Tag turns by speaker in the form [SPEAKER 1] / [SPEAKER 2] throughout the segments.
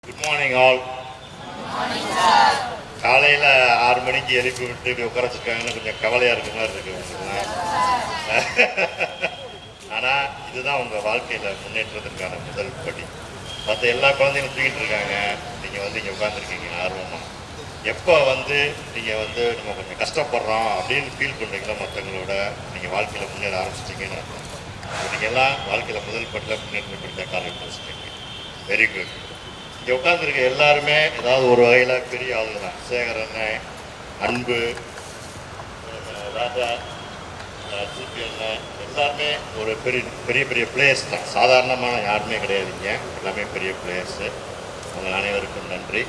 [SPEAKER 1] Good morning all. காலையில் 6 மணிக்கு எழுப்பி விட்டு உட்கார வச்சுருக்காங்கன்னு கொஞ்சம் கவலையாக இருக்க மாதிரி இருக்கு உங்களுக்குலாம். ஆனால் இதுதான் உங்கள் வாழ்க்கையில் முன்னேற்றத்திற்கான முதல் படி. மற்ற எல்லா குழந்தைங்களும் தூக்கிட்டு இருக்காங்க, நீங்கள் வந்து இங்கே உட்காந்துருக்கீங்க ஆர்வமாக. எப்போ வந்து நீங்கள் வந்து நம்ம கொஞ்சம் கஷ்டப்படுறோம் அப்படின்னு ஃபீல் பண்ணுறீங்களோ மற்றவங்களோட நீங்கள் வாழ்க்கையில் முன்னேற ஆரம்பிச்சிட்டிங்கன்னு அர்த்தம். நீங்கள் எல்லாம் வாழ்க்கையில் முதல் பட்டில் முன்னேற்றம் பிடிச்ச காலேஜ் வச்சுருக்கீங்க. Very good. இங்கே உட்காந்துருக்க எல்லாருமே ஏதாவது ஒரு வகையில் பெரிய ஆளுங்க தான். சேகர் அண்ணன், அன்பு, ராஜா, சிபி அண்ணன் எல்லாருமே ஒரு பெரிய பெரிய பெரிய பிளேயர்ஸ் தான். சாதாரணமான யாருமே கிடையாதுங்க, எல்லாமே பெரிய பிளேயர்ஸு. அவங்க அனைவருக்கும் நன்றி.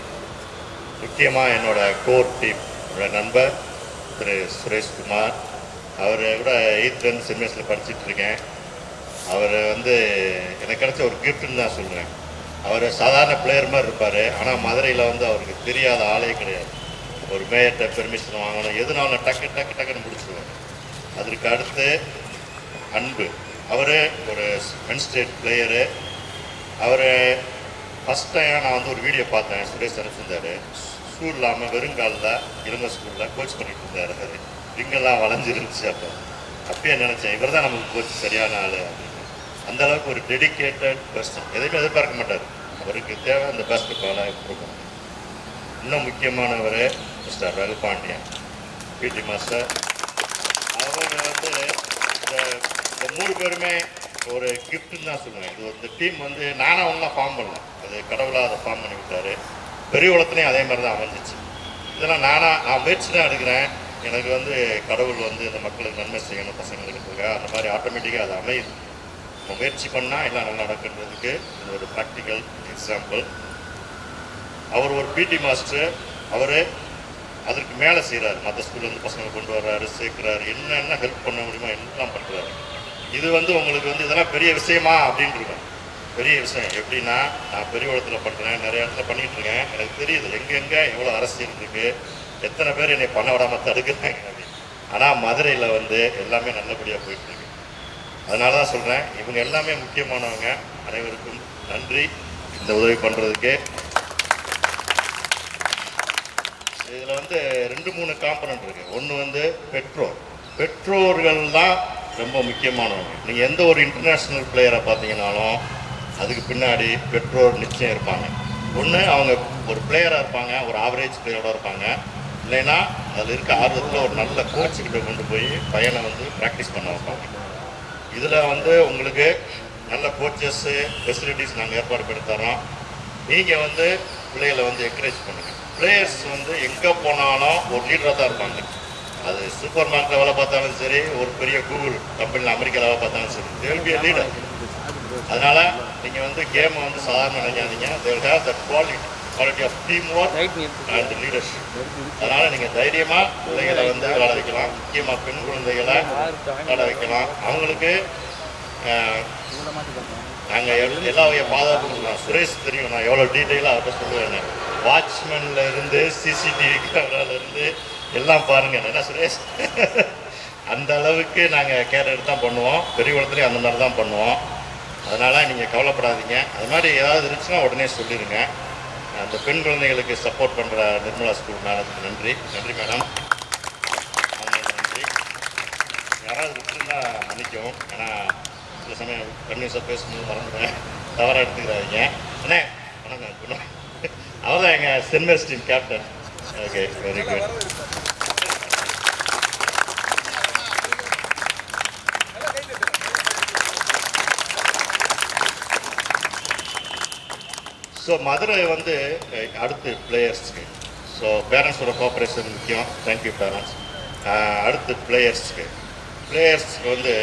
[SPEAKER 1] முக்கியமாக என்னோடய கோர் டீம், என்னோட நண்பர் திரு சுரேஷ்குமார். அவர் கூட 8th சென்ட் மேஸில் படிச்சுட்ருக்கேன். அவர் வந்து எனக்கு கிடைச்ச ஒரு கிஃப்ட்டுன்னு தான் சொல்கிறேன். அவர் சாதாரண பிளேயர் மாதிரி இருப்பார், ஆனால் மதுரையில் வந்து அவருக்கு தெரியாத ஆளே கிடையாது. ஒரு மேயர்கிட்ட பெர்மிஷன் வாங்கணும், எதுனாலும் டக்கு டக்கு டக்குன்னு முடிச்சுடுவார். அதற்கு அடுத்து அன்பு, அவர் ஒரு மென் ஸ்டேட் பிளேயரு. அவர் ஃபஸ்ட் டைம் நான் வந்து ஒரு வீடியோ பார்த்தேன், சுரேஷ் அனுப்பிச்சிருந்தார். ஷூ இல்லாமல் வெறுங்காலில் இளங்க ஸ்கூலில் கோச் பண்ணிட்டு இருந்தார். அது ரிங்கெல்லாம் வளைஞ்சிருந்துச்சு. அப்பயே நினச்சேன், இவர் தான் நமக்கு கோச் சரியான ஆள் அப்படின்னு. அந்தளவுக்கு ஒரு டெடிக்கேட்டட் பர்சன், எதையுமே எதிர்பார்க்க மாட்டார். அவருக்கு தேவை அந்த பெஸ்ட் பாலை கொடுக்கணும். இன்னும் முக்கியமானவர் mister Raghu Pandian, PT master. அவர் வந்து இந்த 3 பேருமே ஒரு கிஃப்ட்டுன்னு தான் சொல்லுவேன். இது இந்த டீம் வந்து நானாக ஒன்றும் ஃபார்ம் பண்ணல, அது கடவுளாக அதை ஃபார்ம் பண்ணி விட்டார். பெரிய உலகத்துலேயும் அதே மாதிரி தான் அமைஞ்சிச்சு. இதெல்லாம் நான் முயற்சி தான் எடுக்கிறேன். எனக்கு வந்து கடவுள் வந்து இந்த மக்களுக்கு நன்மை செய்யணும், பசங்களுக்கு இருக்க அந்த மாதிரி ஆட்டோமேட்டிக்காக அது அமையுது. முயற்சி பண்ணால் எல்லாம் நல்லா நடக்குன்றதுக்கு இது ஒரு ப்ராக்டிக்கல் எக்ஸாம்பிள். அவர் ஒரு பிடி மாஸ்டர். அவர் அதற்கு மேலே செய்கிறார். மற்ற ஸ்கூல்லேருந்து பசங்களை கொண்டு வர்றாரு, சேர்க்குறாரு, என்னென்ன ஹெல்ப் பண்ண முடியுமோ எல்லாம் பண்ணுறாரு. இது வந்து உங்களுக்கு வந்து இதெல்லாம் பெரிய விஷயமா அப்படின்னு இருக்கும். பெரிய விஷயம் எப்படின்னா, நான் பெரிய இடத்துல பண்ணுறேன், நிறைய இடத்துல பண்ணிகிட்ருக்கேன். எனக்கு தெரியுது எங்கெங்கே எவ்வளோ அரசியல் இருக்குது, எத்தனை பேர் என்னை பண்ண விடாமல் தடுக்கிறாங்க அப்படின்னு. ஆனால் மதுரையில் வந்து எல்லாமே நல்லபடியாக போயிட்டுருக்கு. அதனால தான் சொல்கிறேன், இவங்க எல்லாமே முக்கியமானவங்க. அனைவருக்கும் நன்றி இந்த உதவி பண்ணுறதுக்கு. இதில் வந்து 2-3 காம்பனண்ட் இருக்குது. ஒன்று வந்து பெற்றோர்கள் தான் ரொம்ப முக்கியமானவங்க. நீங்கள் எந்த ஒரு இன்டர்நேஷ்னல் பிளேயரை பார்த்தீங்கன்னாலும் அதுக்கு பின்னாடி பெற்றோர் நிச்சயம் இருப்பாங்க. ஒன்று அவங்க ஒரு பிளேயராக இருப்பாங்க, ஒரு ஆவரேஜ் பிளேயரோட இருப்பாங்க. இல்லைன்னா அதில் இருக்க ஆர்வத்தில் ஒரு நல்ல கோச்சுக்கிட்ட கொண்டு போய் பையனை வந்து ப்ராக்டிஸ் பண்ண வைப்பாங்க. இதில் வந்து உங்களுக்கு நல்ல கோச்சஸ்ஸு ஃபெசிலிட்டிஸ் நாங்கள் ஏற்பாடு பண்ணி தரோம். நீங்கள் வந்து பிள்ளைகளை வந்து என்கரேஜ் பண்ணுங்கள். பிளேயர்ஸ் வந்து எங்கே போனாலும் ஒரு லீடராக தான் இருப்பாங்க. அது சூப்பர் மார்க்கெட்டில் வேலை பார்த்தாலும் சரி, ஒரு பெரிய கூகுள் கம்பெனியில் அமெரிக்காவில் வேலை பார்த்தாலும் சரி, they will be a leader. அதனால் நீங்கள் வந்து கேமை வந்து சாதாரண நினைக்காதீங்க. They will have that quality of team work and leadership. அதனால் நீங்கள் தைரியமாக பிள்ளைகளை வந்து விளையாட வைக்கலாம். முக்கியமாக பெண் குழந்தைகளை விளையாட வைக்கலாம். அவங்களுக்கு நாங்கள் எல்லா வகைய பாதுகாப்பு கொடுக்கலாம். சுரேஷ் தெரியும், நான் எவ்வளோ டீட்டெயிலாக அவர்கிட்ட சொல்லுவேன். வாட்ச்மேனில் இருந்து சிசிடிவி கேமராலேருந்து எல்லாம் பாருங்கள். என்ன சுரேஷ், அந்த அளவுக்கு நாங்கள் கேர் எடுத்து தான் பண்ணுவோம். பெரிய குளத்துலேயும் அந்த மாதிரி தான் பண்ணுவோம். அதனால் நீங்கள் கவலைப்படாதீங்க. அது மாதிரி ஏதாவது இருந்துச்சுன்னா உடனே சொல்லிடுங்க. அந்த பெண் குழந்தைகளுக்கு சப்போர்ட் பண்ணுற நிர்மலா ஸ்கூல் மேடத்துக்கு நன்றி. நன்றி மேடம், நன்றி. யாராவது விட்டுருந்தா மன்னிக்கவும், ஏன்னா சில சமயம் கன்வியூஸாக பேசும்போது மறந்துடுவேன், தவறாக எடுத்துக்கிறாங்க. அண்ணே வணக்கம். அவர் தான் எங்கள் Saint Mary's team captain. Okay, very good. So Madurai வந்து அடுத்து பிளேயர்ஸ்க்கு, ஸோ பேரண்ட்ஸோட கோஆப்ரேஷன் முக்கியம். Thank you parents. அடுத்து பிளேயர்ஸ்க்கு வந்து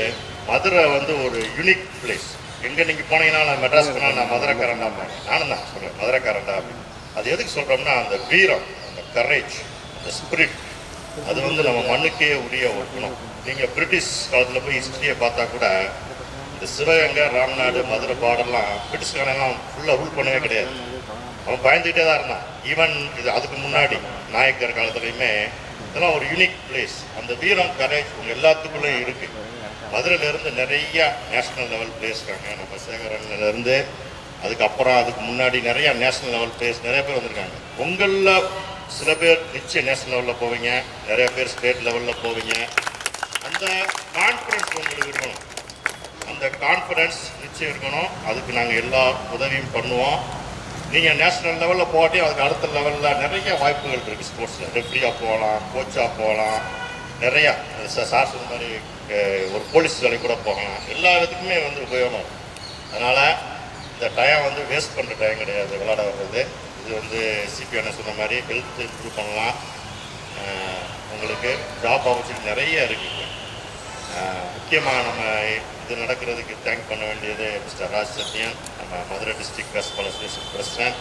[SPEAKER 1] மதுரை வந்து ஒரு யூனிக் பிளேஸ். எங்கே நீங்கள் போனீங்கன்னா, நான் மெட்ராஸ் போனால் நான் மதுரைக்காரண்டா போனேன். நானும் தான் சொல்லுவேன் மதுரைக்காரண்டா அப்படின்னு. அது எதுக்கு சொல்கிறோம்னா, அந்த வீரம், அந்த கரேஜ், அந்த ஸ்பிரிட், அது வந்து நம்ம மண்ணுக்கே உரிய ஒரு குணம். நீங்கள் பிரிட்டிஷ் காலத்தில் போய் ஹிஸ்ட்ரியை பார்த்தா கூட இந்த சிவகங்கை, ராம்நாடு, மதுரை பார்டர்லாம் பிரிட்டிஷ்காரெல்லாம் ஃபுல்லாக ரூல் பண்ணவே கிடையாது. அவன் பயந்துக்கிட்டே தான் இருந்தான். ஈவன் இது அதுக்கு முன்னாடி நாயக்கர் காலத்துலையுமே இதெல்லாம் ஒரு யூனிக் பிளேஸ். அந்த வீரம், கரேஜ் உங்கள் எல்லாத்துக்குள்ளேயும் இருக்குது. மதுரையிலேருந்து நிறையா நேஷ்னல் லெவல் பிளேயர்ஸ் இருக்காங்க. நம்ம சேகரன்லேருந்து அதுக்கப்புறம் அதுக்கு முன்னாடி நிறையா நேஷ்னல் லெவல் பிளேயர்ஸ் நிறைய பேர் வந்திருக்காங்க. உங்களில் சில பேர் நிச்சயம் நேஷ்னல் லெவலில் போவீங்க, நிறைய பேர் ஸ்டேட் லெவலில் போவீங்க. அந்த கான்ஃபிடன்ஸ் உங்களுக்கு இருக்கணும், அந்த கான்ஃபிடன்ஸ் நிச்சயம் இருக்கணும். அதுக்கு நாங்கள் எல்லா உதவியும் பண்ணுவோம். நீங்கள் நேஷ்னல் லெவலில் போகாட்டியும் அதுக்கு அடுத்த லெவலில் நிறைய வாய்ப்புகள் இருக்குது. ஸ்போர்ட்ஸில் ரெஃப்ரியாக போகலாம், கோச்சாக போகலாம், நிறையா சார் சொன்ன மாதிரி ஒரு போலீஸ் வேலை கூட போகலாம். எல்லா விதத்துக்குமே உபயோகமாக இருக்கும். அதனால் இந்த டைம் வேஸ்ட் பண்ணுற டைம் கிடையாது விளையாட வர்றது. இது சிபிஎன் சொன்ன மாதிரி ஹெல்த் இம்ப்ரூவ் பண்ணலாம். உங்களுக்கு ஜாப் ஆப்பர்ச்சுனிட்டி நிறைய இருக்குது. முக்கியமாக நம்ம இது நடக்கிறதுக்கு தேங்க் பண்ண வேண்டியது மிஸ்டர் ராஜ் சத்யன், நம்ம Madurai district baseball association president.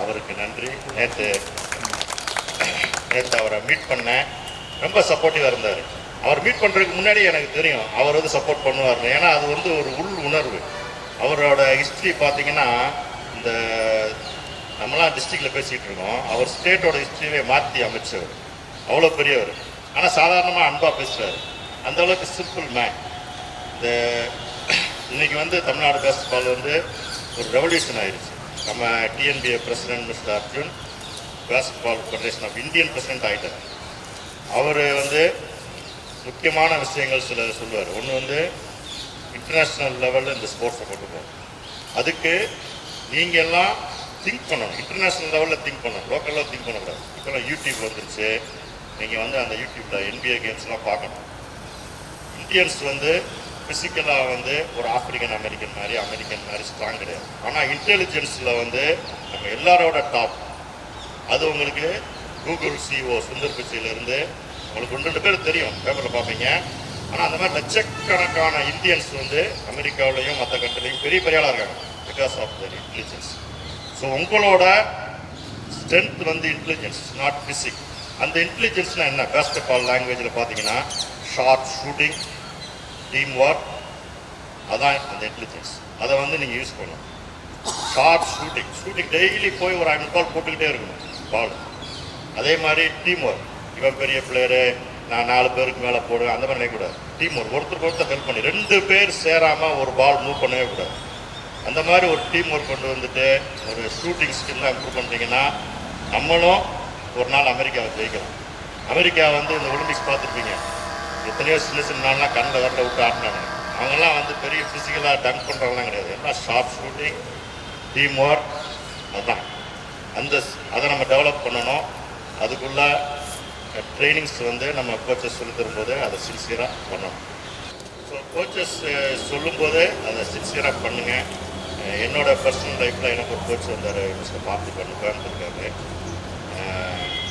[SPEAKER 1] அவருக்கு நன்றி. நேற்று அவரை மீட் பண்ணேன், ரொம்ப சப்போர்ட்டிவாக இருந்தார். அவர் மீட் பண்ணுறதுக்கு முன்னாடி எனக்கு தெரியும் அவர் சப்போர்ட் பண்ணுவார். ஏன்னா அது ஒரு உள் உணர்வு. அவரோட ஹிஸ்ட்ரி பார்த்தீங்கன்னா, இந்த நம்மளாம் டிஸ்ட்ரிக்டில் பேசிகிட்டு இருக்கோம், அவர் ஸ்டேட்டோட ஹிஸ்ட்ரியே மாற்றி அமைச்சவர். அவ்வளோ பெரியவர். ஆனால் சாதாரணமாக அன்பாக பேசுகிறார். அந்தளவுக்கு சிம்பிள் மேன். இந்த இன்றைக்கி தமிழ்நாடு பேஸ்பால் ஒரு ரெவல்யூஷன் ஆயிடுச்சு. நம்ம TNBA president mister Arjun baseball federation of Indian president ஆகிட்டார். அவர் முக்கியமான விஷயங்கள் சில சொல்லுவார். ஒன்று இன்டர்நேஷ்னல் லெவலில் இந்த ஸ்போர்ட்ஸை கொண்டு போகணும். அதுக்கு நீங்கள் எல்லாம் திங்க் பண்ணணும். இன்டர்நேஷ்னல் லெவலில் திங்க் பண்ணணும், லோக்கலில் திங்க் பண்ணக்கூடாது. இப்போலாம் யூடியூப் வந்துருச்சு. நீங்கள் அந்த யூடியூப்பில் NBA கேம்ஸ்லாம் பார்க்கணும். இந்தியன்ஸ் ஃபிசிக்கலாக ஒரு ஆப்பிரிக்கன் அமெரிக்கன் மாதிரி ஸ்ட்ராங் கிடையாது. ஆனால் இன்டெலிஜென்ஸில் நம்ம எல்லாரோட டாப். அது உங்களுக்கு கூகுள் CEO சுந்தர் பிச்சையிலேருந்து உங்களுக்கு 2 பேர் தெரியும், பேப்பரில் பார்ப்பீங்க. ஆனால் அந்த மாதிரி லட்சக்கணக்கான இந்தியன்ஸ் அமெரிக்காவிலையும் மற்ற கண்ட்ரிலையும் பெரிய பெரிய ஆளாக இருக்காங்க because of their intelligence. So உங்களோட ஸ்ட்ரென்த் இன்டெலிஜென்ஸ், நாட் ஃபிசிக். அந்த இன்டெலிஜென்ஸ்னால் என்ன? பேஸ்கெட்பால் லாங்குவேஜில் பார்த்தீங்கன்னா ஷார்ட் ஷூட்டிங், டீம் ஒர்க், அதான் அந்த இன்டெலிஜென்ஸ். அதை நீங்கள் யூஸ் பண்ணணும். ஷார்ட் ஷூட்டிங் டெய்லி போய் ஒரு 5 பால் போட்டுக்கிட்டே இருக்கணும் பால். அதே மாதிரி டீம் ஒர்க். இவன் பெரிய பிளேயரு, நான் 4 பேருக்கு மேலே போடுவேன், அந்த மாதிரி நினைக்கக்கூடாது. டீம் ஒருத்தருக்கு ஹெல்ப் பண்ணி 2 பேர் சேராமல் ஒரு பால் மூவ் பண்ணவே கூடாது. அந்த மாதிரி ஒரு டீம் ஒர்க் கொண்டு ஒரு ஷூட்டிங் ஸ்கில்லாம் இம்ப்ரூவ் பண்ணிட்டீங்கன்னா நம்மளும் ஒரு நாள் அமெரிக்காவை ஜெயிக்கலாம். அமெரிக்கா இந்த ஒலிம்பிக்ஸ் பார்த்துருப்பீங்க, எத்தனையோ சின்ன நாள்லாம் கண்ணில் வரல விட்டு ஆட்டினாங்க. அவங்கெல்லாம் பெரிய ஃபிசிக்கலாக டங்க் பண்ணுறவங்களாம் கிடையாது. எல்லாம் ஷார்ட் ஷூட்டிங், டீம் ஒர்க், அதுதான். அதை நம்ம டெவலப் பண்ணணும். அதுக்குள்ளே ட்ரைனிங்ஸ் நம்ம கோச்சஸ் சொல்லி தரும்போது அதை சின்சியராக பண்ணணும். ஸோ கோச்சஸ் சொல்லும்போது அதை சின்சியராக பண்ணுங்கள். என்னோடய பர்சனல் லைஃப்பில் எனக்கு ஒரு கோச் வந்தார், மிஸ்டர் மாற்றி கோயம்புத்தூர்க்காரு.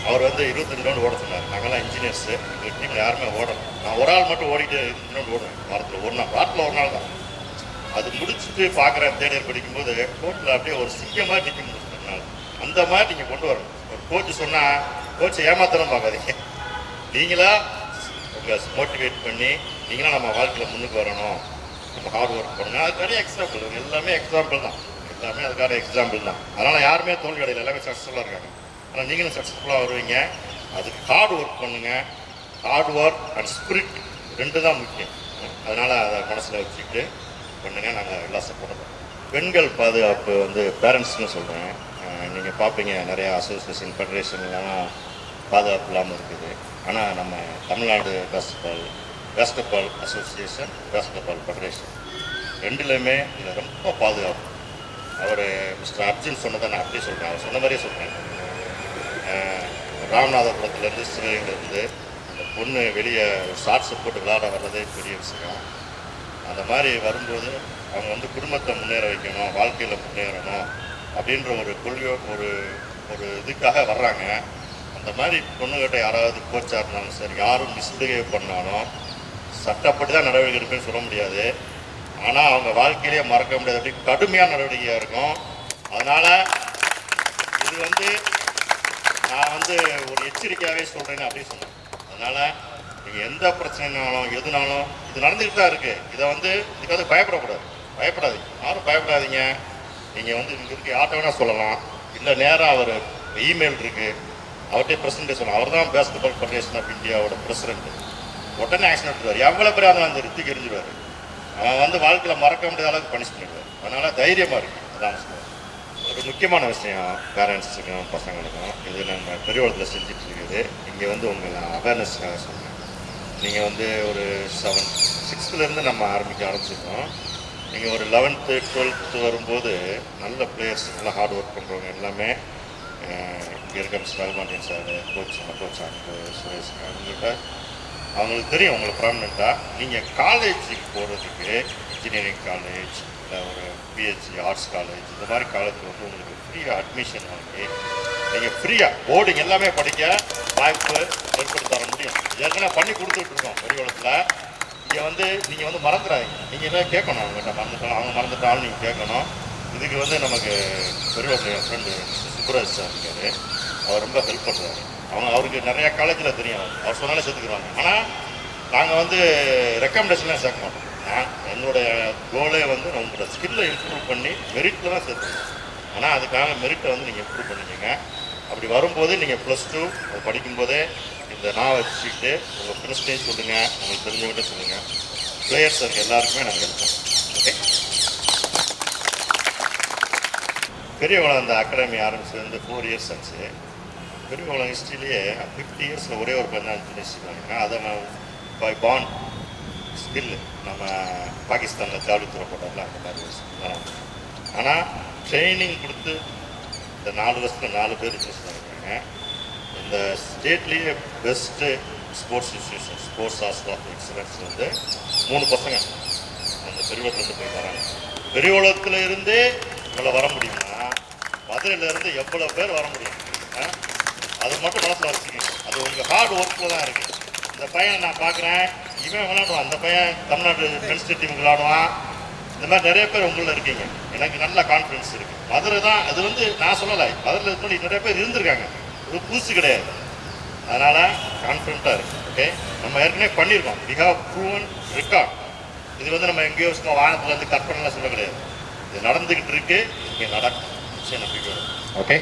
[SPEAKER 1] அவர் 22 ரவுண்ட் ஓட சொன்னார். நாங்கள்லாம் இன்ஜினியர்ஸு, எங்கள் டீமில் யாருமே ஓடணும். நான் ஒரு ஆள் மட்டும் ஓடிட்டு 22 ரவுண்ட் ஓடுவேன் வாரத்தில் ஒரு நாள் தான். அது முடிச்சுட்டு பார்க்குறேன். தேர்ட் இயர் படிக்கும்போது கோர்ட்டில் அப்படியே ஒரு சிங்கமாக நிற்க முடிச்சுனால அந்த மாதிரி நீங்கள் கொண்டு வரணும். ஒரு கோச்சு சொன்னால் கோச்சை ஏமாத்தணும் பார்க்காதீங்க. நீங்களா உங்களை மோட்டிவேட் பண்ணி நீங்களாம் நம்ம வாழ்க்கையில் முன்னுக்கு வரணும், நம்ம ஹார்ட் ஒர்க் பண்ணணும். அது நிறைய எக்ஸாம்பிள், எல்லாமே எக்ஸாம்பிள் தான். எல்லாமே அதுக்கான எக்ஸாம்பிள் தான். அதனால் யாருமே தோல்வி அடையல, எல்லாமே சக்ஸஸ்ஃபுல்லாக இருக்காங்க. ஆனால் நீங்களும் சக்ஸஸ்ஃபுல்லாக வருவீங்க. அதுக்கு ஹார்ட் ஒர்க் பண்ணுங்கள். ஹார்ட் ஒர்க் அண்ட் ஸ்பிரிட் 2 தான் முக்கியம். அதனால் அதை மனசில் வச்சுக்கிட்டு பண்ணுங்கள். நாங்கள் எல்லாம் சப்போர்ட் பண்ணுறோம். பெண்கள் பாதுகாப்பு பேரண்ட்ஸ்னு சொல்கிறேன். நீங்கள் பார்ப்பீங்க நிறையா அசோசியேஷன் ஃபெடரேஷன்லாம் பாதுகாப்பு இல்லாமல் இருக்குது. ஆனால் நம்ம Tamil Nadu basketball association, basketball federation 2லேயுமே இதில் ரொம்ப பாதுகாப்பு. அவர் மிஸ்டர் அர்ஜுன் சொன்னதை நான் அப்படியே சொல்கிறேன், அவர் சொன்ன மாதிரியே சொல்கிறேன். ராமநாதபுரத்துலேருந்து சிவகங்கையிலேருந்து அந்த பொண்ணு வெளியே ஷார்ட்ஸை போட்டு விளையாட வர்றதே பெரிய விஷயம். அந்த மாதிரி வரும்போது அவங்க குடும்பத்தை முன்னேற வைக்கணும், வாழ்க்கையில் முன்னேறணும் அப்படின்ற ஒரு கொள்கை ஒரு இதுக்காக வர்றாங்க. அந்த மாதிரி பொண்ணுகிட்ட யாராவது கோச்சாக இருந்தாலும் சரி, யாரும் மிஸ்பிஹேவ் பண்ணாலும் சட்டப்படி தான் நடவடிக்கை இருக்குன்னு சொல்ல முடியாது. ஆனால் அவங்க வாழ்க்கையிலேயே மறக்க முடியாது, அப்படி கடுமையான நடவடிக்கையாக இருக்கும். அதனால் இது நான் ஒரு எச்சரிக்கையாகவே சொல்கிறேன்னு அப்படியே சொன்னேன். அதனால் நீங்கள் எந்த பிரச்சனைனாலும் எதுனாலும் இது நடந்துக்கிட்டு தான் இருக்குது. இதை இதுக்காக பயப்படாதீங்க. யாரும் பயப்படாதீங்க. நீங்கள் இங்கே இருக்க யார்கிட்ட வேணால் சொல்லலாம். இல்லை நேராக அவர் இமெயில் இருக்குது, அவர்கிட்ட பிரசிடென்ட் சொல்லலாம். அவர் தான் பேஸ்கெட்பால் ஃபெடரேஷன் ஆஃப் இந்தியாவோட பிரசிடென்ட். உடனே ஆக்ஷன் எடுத்துருவார். எவ்வளோ பேர் அதை ரித்துக்கு எரிஞ்சிடுவார். அவன் வாழ்க்கையில் மறக்க முடியாத அளவுக்கு பனிஷ் பண்ணிடுவார். அதனால் தைரியமாக இருக்குது. அதான் சொல்லுவேன். ஒரு முக்கியமான விஷயம் பேரண்ட்ஸுக்கும் பசங்களுக்கும் இது நம்ம பெரியவளத்தில் செஞ்சுட்டு இருக்குது. இங்கே வந்து உங்களை அவேர்னஸ்க்காக சொன்னேன். நீங்கள் வந்து ஒரு 6th நம்ம ஆரம்பிச்சிருக்கோம். நீங்கள் ஒரு 11th 12th வரும்போது நல்ல பிளேயர்ஸ், நல்லா ஹார்ட் ஒர்க் பண்ணுறவங்க எல்லாமே இங்கே இருக்க ஸ்டால்மாண்டியன் சார், கோச் சுரேஷ் அவங்ககிட்ட அவங்களுக்கு தெரியும் உங்களுக்கு ப்ராமினெண்ட்டாக. நீங்கள் காலேஜுக்கு போகிறதுக்கு இன்ஜினியரிங் காலேஜ் இல்லை ஒரு பிஹெச்சி ஆர்ட்ஸ் காலேஜ் இந்த மாதிரி காலேஜில் வந்து உங்களுக்கு ஃப்ரீயாக அட்மிஷன் வாங்கி நீங்கள் ஃப்ரீயாக போர்டிங் எல்லாமே படிக்க வாய்ப்பு ஏற்படுத்தி தர முடியும். ஏற்கனவே பண்ணி கொடுத்துட்ருக்கோம் பெரியவளத்தில். இங்கே வந்து நீங்கள் வந்து மறந்துடாதீங்க. நீங்கள் எல்லாம் கேட்கணும், அவங்ககிட்ட மறந்துட்டாலும் அவங்க மறந்துட்டாலும் நீங்கள் கேட்கணும். இதுக்கு வந்து நமக்கு பெரியவளத்தில் என் ஃப்ரெண்டு சுப்ராஜ் சார் இருக்கார், அவர் ரொம்ப ஹெல்ப் பண்ணுறாரு. அவருக்கு நிறையா காலேஜில் தெரியும், அவர் சொன்னாலே சேர்த்துக்குறாங்க. ஆனால் நாங்கள் வந்து ரெக்கமெண்டேஷன்லாம் சேர்க்க மாட்டோம். என்னுடைய கோலே வந்து உங்களோட ஸ்கில்லை இம்ப்ரூவ் பண்ணி மெரிட்டில் தான் சேர்த்துக்கணும். ஆனால் அதுக்காக மெரிட்டை வந்து நீங்கள் இம்ப்ரூவ் பண்ணிக்கோங்க. அப்படி வரும்போது நீங்கள் +2 அது படிக்கும்போதே இந்த நான் வச்சுக்கிட்டு உங்கள் ஃப்ரெண்ட்ஸ்டையும் சொல்லுங்கள், உங்களுக்கு தெரிஞ்சவங்கள்ட்ட சொல்லுங்கள். பிளேயர்ஸ் இருக்க எல்லாருக்குமே நாங்கள் இருப்போம். ஓகே. பெரியவளம் அந்த அகாடமி ஆரம்பிச்சது 4 இயர்ஸ் ஆச்சு. பெரியவளம் ஹிஸ்ட்ரியிலேயே 50 இயர்ஸில் ஒரே ஒரு பஞ்சாயத்து நினைச்சிருக்காங்க. அதை பை பாண்ட் ஸ்கில் நம்ம பாகிஸ்தானில் ஜாலித்துறை போட்டார்ல அந்த மாதிரி. ஆனால் ட்ரைனிங் கொடுத்து இந்த 4 வருஷத்தில் 4 பேர் இருக்காங்க. இந்த ஸ்டேட்லேயே best sports institution sports hostel of excellence வந்து 3 பசங்க அந்த பெரியவளத்துலேருந்து போய் வராங்க. பெரியவளத்தில் இருந்தே இவ்வளோ வர முடியும்னா மதுரையிலேருந்து எவ்வளோ பேர் வர முடியும்? அது மட்டும் மனசில் வச்சுக்கோங்க. அது உங்கள் ஹார்ட் ஒர்க்கில் தான் இருக்குது. இந்த பையனை நான் பார்க்குறேன், இவன் விளையாடுவான், அந்த பையன் தமிழ்நாடு ஃப்ரெண்ட்ஸ் டீமுக்கு விளையாடுவான். இந்த மாதிரி நிறைய பேர் உங்களில் இருக்கீங்க. எனக்கு நல்ல கான்ஃபிடன்ஸ் இருக்குது. மதுரை தான் அது வந்து நான் சொல்லலை, மதுரையில் இருக்கணும் நிறைய பேர் இருந்திருக்காங்க, இது புதுசு கிடையாது. அதனால் கான்ஃபிடண்ட்டாக இருக்குது. ஓகே, நம்ம ஏற்கனவே பண்ணியிருக்கோம். We have proven record. இது வந்து நம்ம எங்கேயோ சும்மா வானத்துலேருந்து கற்பனைலாம் சொல்ல கிடையாது. இது நடந்துக்கிட்டு இருக்கு, இங்கே நடக்கும். சரி, நம்பிக்கை. ஓகே.